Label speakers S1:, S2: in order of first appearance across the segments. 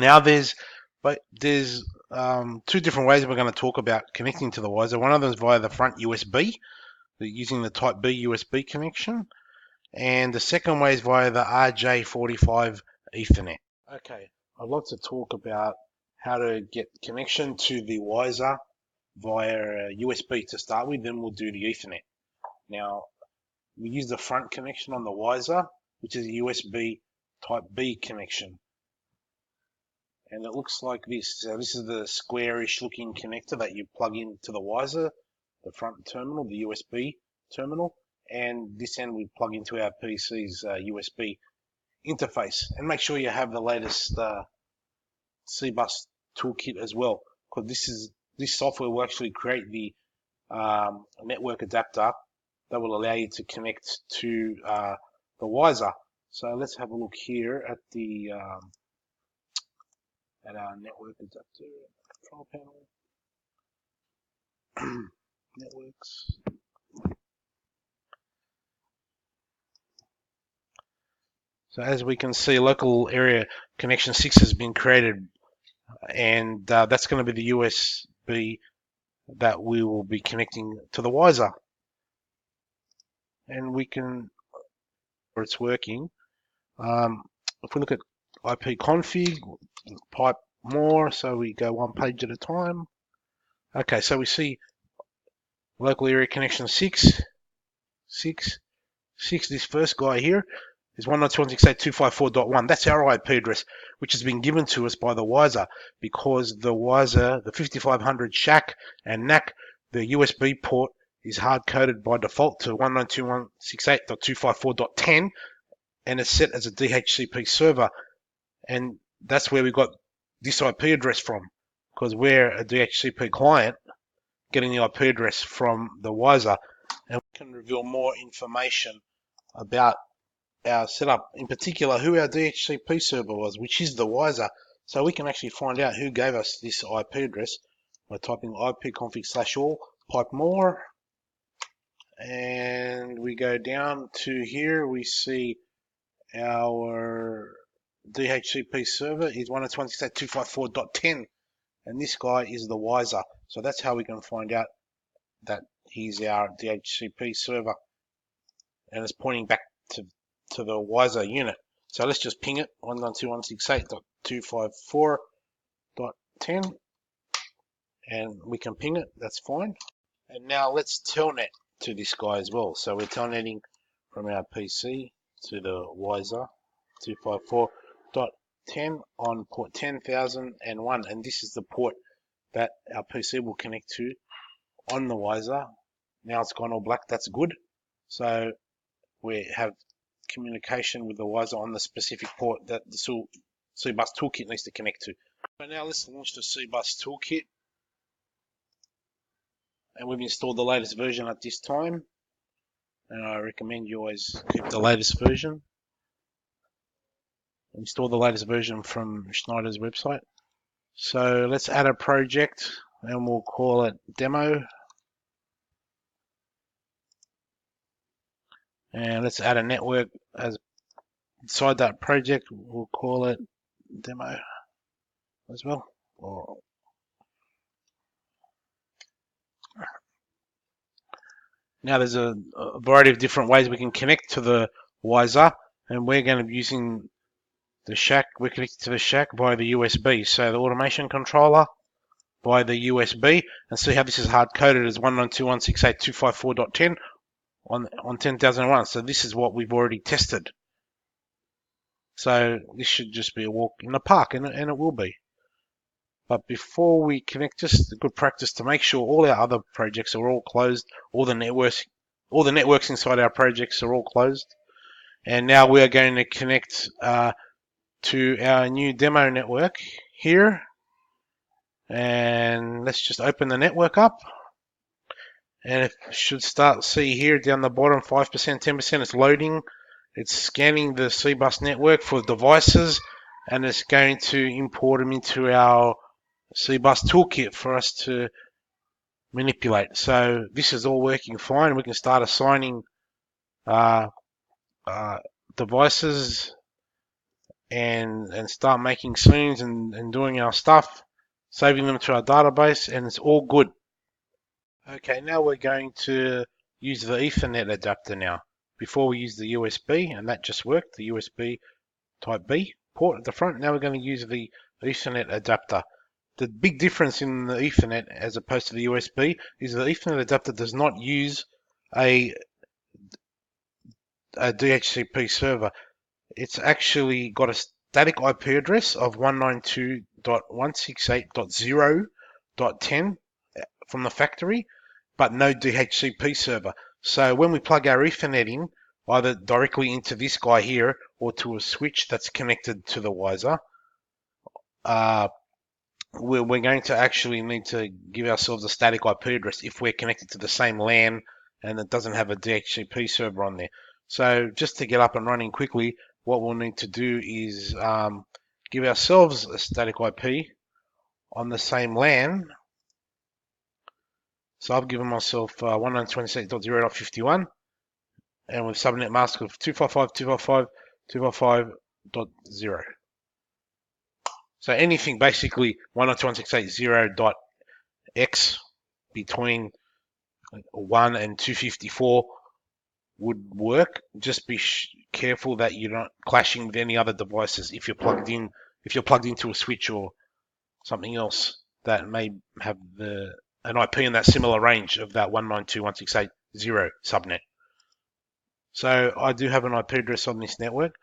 S1: Now there's two different ways we're going to talk about connecting to the Wiser. One of them is via the front USB, using the Type B USB connection, and the second way is via the RJ45 Ethernet. Okay, I'd like to talk about how to get connection to the Wiser via USB to start with, then we'll do the Ethernet. Now, we use the front connection on the Wiser, which is a USB Type B connection. And it looks like this. So this is the squarish looking connector that you plug into the Wiser, the front terminal, the USB terminal, and this end we plug into our PC's USB interface. And make sure you have the latest CBus toolkit as well, because this software will actually create the network adapter that will allow you to connect to the Wiser. So let's have a look here at the at our network adapter control panel. Networks. So as we can see, local area connection 6 has been created, and that's going to be the USB that we will be connecting to the Wiser. And we can, or it's working. If we look at IP config, pipe more, so we go one page at a time. Okay, so we see local area connection 6, this first guy here is 192.168.254.1. That's our IP address, which has been given to us by the Wiser, because the Wiser, the 5500 SHAC and NAC, the USB port is hard-coded by default to 192.168.254.10, and it's set as a DHCP server. And that's where we got this IP address from, because we're a DHCP client getting the IP address from the Wiser. And we can reveal more information about our setup, in particular who our DHCP server was, which is the Wiser. So we can actually find out who gave us this IP address by typing ipconfig/all, pipe more, and we go down to here. We see our DHCP server is 192.168.254.10, and this guy is the Wiser. So that's how we can find out that he's our DHCP server, and it's pointing back to the Wiser unit. So let's just ping it 192.168.254.10, and we can ping it. That's fine. And now let's telnet to this guy as well. So we're telnetting from our PC to the Wiser 254.10 on port 10,001, and this is the port that our PC will connect to on the Wiser. Now it's gone all black. That's good. So we have communication with the Wiser on the specific port that the CBus toolkit needs to connect to. So now let's launch the CBus toolkit, and we've installed the latest version at this time, and I recommend you always keep the latest version. Install the latest version from Schneider's website. So let's add a project, and we'll call it demo. And let's add a network as inside that project. We'll call it demo as well. Now there's a variety of different ways we can connect to the Wiser, and we're going to be using the SHAC. We're connected to the SHAC via the USB. So the automation controller via the USB, and see how this is hard coded as 192.168.254.10 on 10,001. So this is what we've already tested. So this should just be a walk in the park, and it will be. But before we connect, just a good practice to make sure all our other projects are all closed, all the networks inside our projects are all closed. And now we are going to connect to our new demo network here. And let's just open the network up. And it should see here down the bottom, 5%, 10%, it's loading. It's scanning the CBus network for devices, and it's going to import them into our CBus toolkit for us to manipulate. So this is all working fine. We can start assigning devices and start making scenes and doing our stuff, saving them to our database, and it's all good. Okay, now we're going to use the Ethernet adapter now. Before we use the USB, and that just worked, the USB type B port at the front. Now we're going to use the Ethernet adapter. The big difference in the Ethernet as opposed to the USB is the Ethernet adapter does not use a DHCP server. It's actually got a static IP address of 192.168.0.10 from the factory, but no DHCP server. So when we plug our Ethernet in, either directly into this guy here or to a switch that's connected to the Wiser, we're going to actually need to give ourselves a static IP address if we're connected to the same LAN and it doesn't have a DHCP server on there. So just to get up and running quickly, what we'll need to do is give ourselves a static IP on the same LAN. So I've given myself 192.168.0.51 and with subnet mask of 255.255.255.0. So anything basically 192.168.0.x between 1 and 254 would work. Just be careful that you're not clashing with any other devices if you're plugged into a switch or something else that may have an IP in that similar range of that 192.168.0 subnet. So I do have an IP address on this network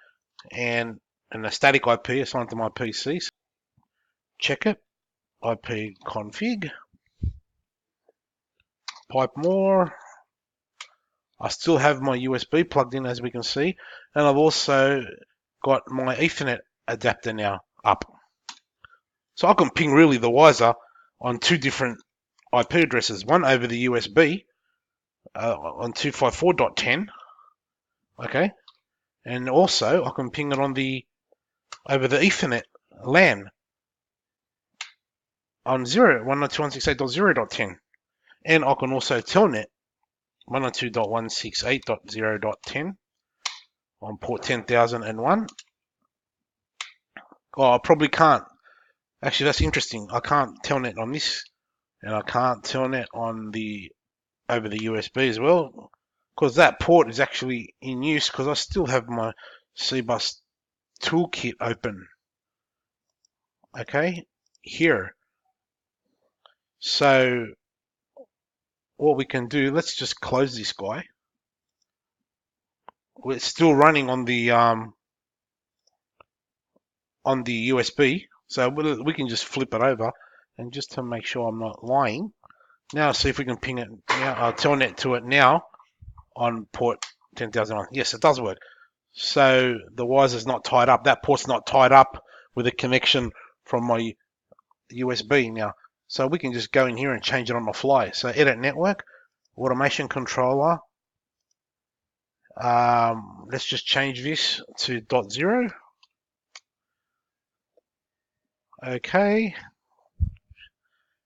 S1: and a static IP assigned to my PC. Check it. IP config. Pipe more. I still have my USB plugged in, as we can see, and I've also got my Ethernet adapter now up. So I can ping really the Wiser on two different IP addresses, one over the USB on 254.10, okay, and also I can ping it on over the Ethernet LAN on 192.168.0.10, and I can also telnet 192.168.0.10 on port 10,001. Oh, I probably can't. Actually, that's interesting. I can't telnet on this, and I can't telnet on over the USB as well, because that port is actually in use. Because I still have my CBus Toolkit open. Okay, here. So what we can do, let's just close this guy. It's still running on the USB, so we can just flip it over, and just to make sure I'm not lying. Now see if we can ping it now. I'll telnet to it now on port 10,001. Yes, it does work. So the Wiser's not tied up. That port's not tied up with a connection from my USB now. So we can just go in here and change it on the fly. So edit network, automation controller. Let's just change this to .0. Okay.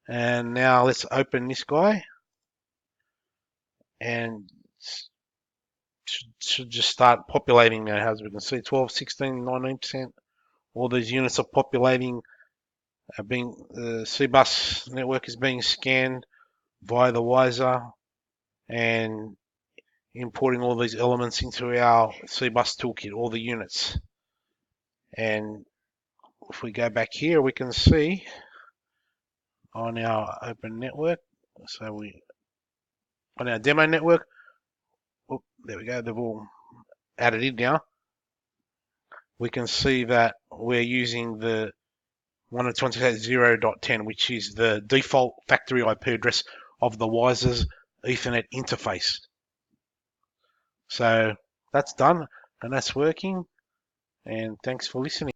S1: And now let's open this guy. And should just start populating now, as we can see, 12, 16, 19%. All these units are populating. The CBus network is being scanned via the Wiser and importing all these elements into our CBus toolkit, all the units. And if we go back here, we can see on our open network, so on our demo network, oh, there we go, they've all added in now. We can see that we're using the 192.168.0.10, which is the default factory IP address of the Wiser's Ethernet interface. So that's done and that's working, and thanks for listening.